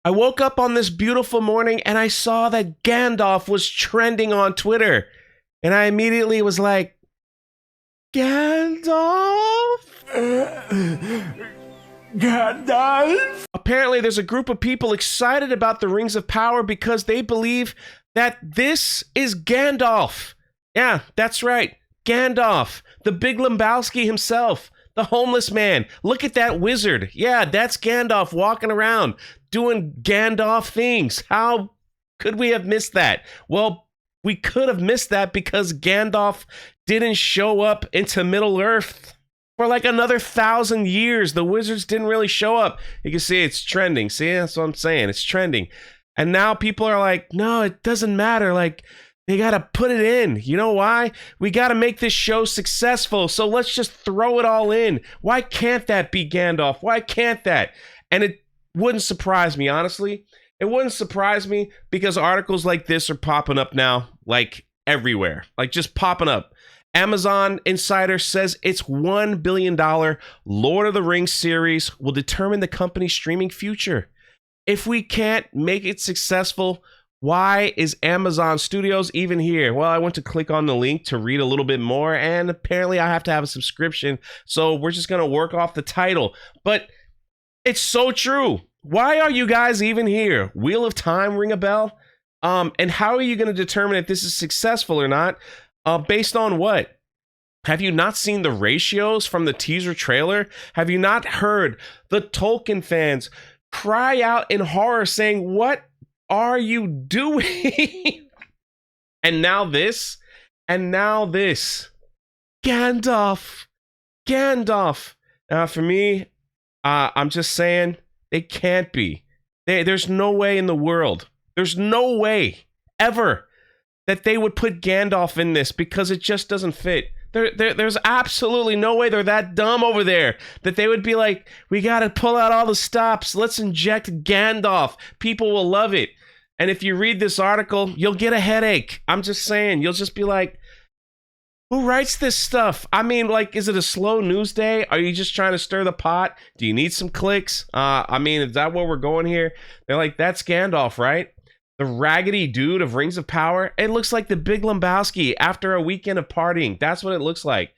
I woke up on this beautiful morning and I saw that Gandalf was trending on Twitter. And I immediately was like, Gandalf? Gandalf? Apparently, there's a group of people excited about the Rings of Power because they believe that this is Gandalf. Yeah, that's right. Gandalf, the Big Lebowski himself, the homeless man. Look at that wizard. Yeah, that's Gandalf walking around doing Gandalf things. How could we have missed that? Well, we could have missed that because Gandalf didn't show up into Middle Earth for like another 1,000 years. The wizards didn't really show up. You can see it's trending. See, that's what I'm saying. It's trending. And now people are like, no, it doesn't matter. Like, they got to put it in. You know why? We got to make this show successful. So let's just throw it all in. Why can't that be Gandalf? Why can't that? And it wouldn't surprise me, honestly. It wouldn't surprise me because articles like this are popping up now, like everywhere, like just popping up. Amazon Insider says its $1 billion Lord of the Rings series will determine the company's streaming future. If we can't make it successful, why is Amazon Studios even here? Well, I went to click on the link to read a little bit more, and apparently I have to have a subscription, so we're just going to work off the title. But it's so true. Why are you guys even here? Wheel of Time ring a bell? And how are you going to determine if this is successful or not? Based on what? Have you not seen the ratios from the teaser trailer? Have you not heard the Tolkien fans cry out in horror saying, what are you doing? And now this. Gandalf. Now for me, I'm just saying, they can't be. There's no way in the world. There's no way ever that they would put Gandalf in this because it just doesn't fit. There's absolutely no way they're that dumb over there that they would be like, we got to pull out all the stops. Let's inject Gandalf. People will love it. And if you read this article, you'll get a headache. I'm just saying, you'll just be like, who writes this stuff? I mean, like, is it a slow news day? Are you just trying to stir the pot? Do you need some clicks? I mean, is that where we're going here? They're like, that's Gandalf, right? The raggedy dude of Rings of Power. It looks like the Big Lebowski after a weekend of partying. That's what it looks like.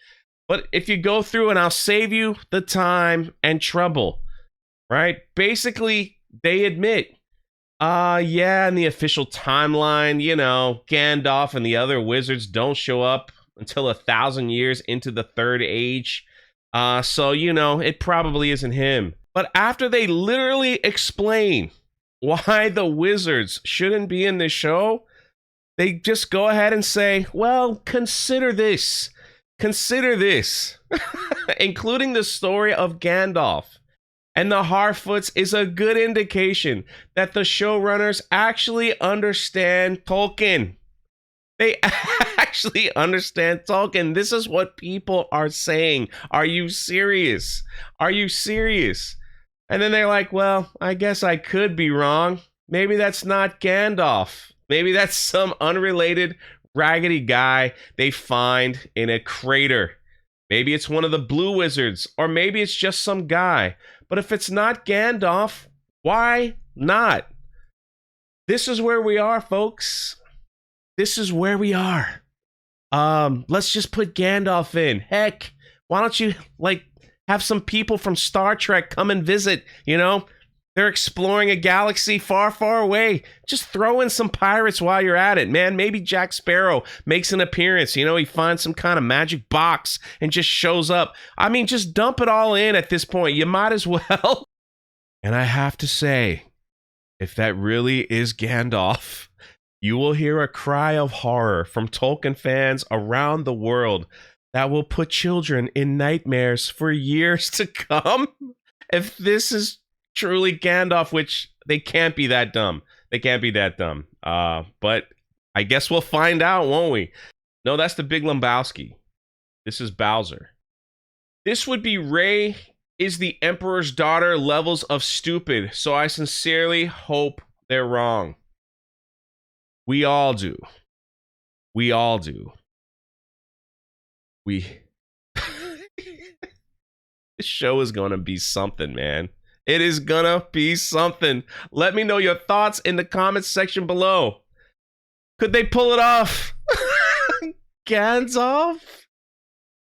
But if you go through, and I'll save you the time and trouble, right? Basically, they admit, yeah, in the official timeline, you know, Gandalf and the other wizards don't show up until 1,000 years into the Third Age. So, you know, it probably isn't him. But after they literally explain why the wizards shouldn't be in this show, they just go ahead and say, well, consider this. Consider this. Including the story of Gandalf and the Harfoots is a good indication that the showrunners actually understand Tolkien. They actually understand Tolkien. This is what people are saying. Are you serious? Are you serious? And then they're like, well, I guess I could be wrong. Maybe that's not Gandalf. Maybe that's some unrelated raggedy guy they find in a crater. Maybe it's one of the blue wizards, or maybe it's just some guy. But if it's not Gandalf, why not? This is where we are, folks. This is where we are. Let's just put Gandalf in. Heck, why don't you, like, have some people from Star Trek come and visit, you know? They're exploring a galaxy far, far away. Just throw in some pirates while you're at it, man. Maybe Jack Sparrow makes an appearance. You know, he finds some kind of magic box and just shows up. I mean, just dump it all in at this point. You might as well. And I have to say, if that really is Gandalf, you will hear a cry of horror from Tolkien fans around the world that will put children in nightmares for years to come. If this is truly Gandalf, which they can't be that dumb. They can't be that dumb. But I guess we'll find out, won't we? No, that's the Big Lebowski. This is Bowser. This would be Rey is the Emperor's daughter levels of stupid, so I sincerely hope they're wrong. We all do. We all do. This show is going to be something, man. It is gonna be something. Let me know your thoughts in the comments section below. Could they pull it off? Gandalf?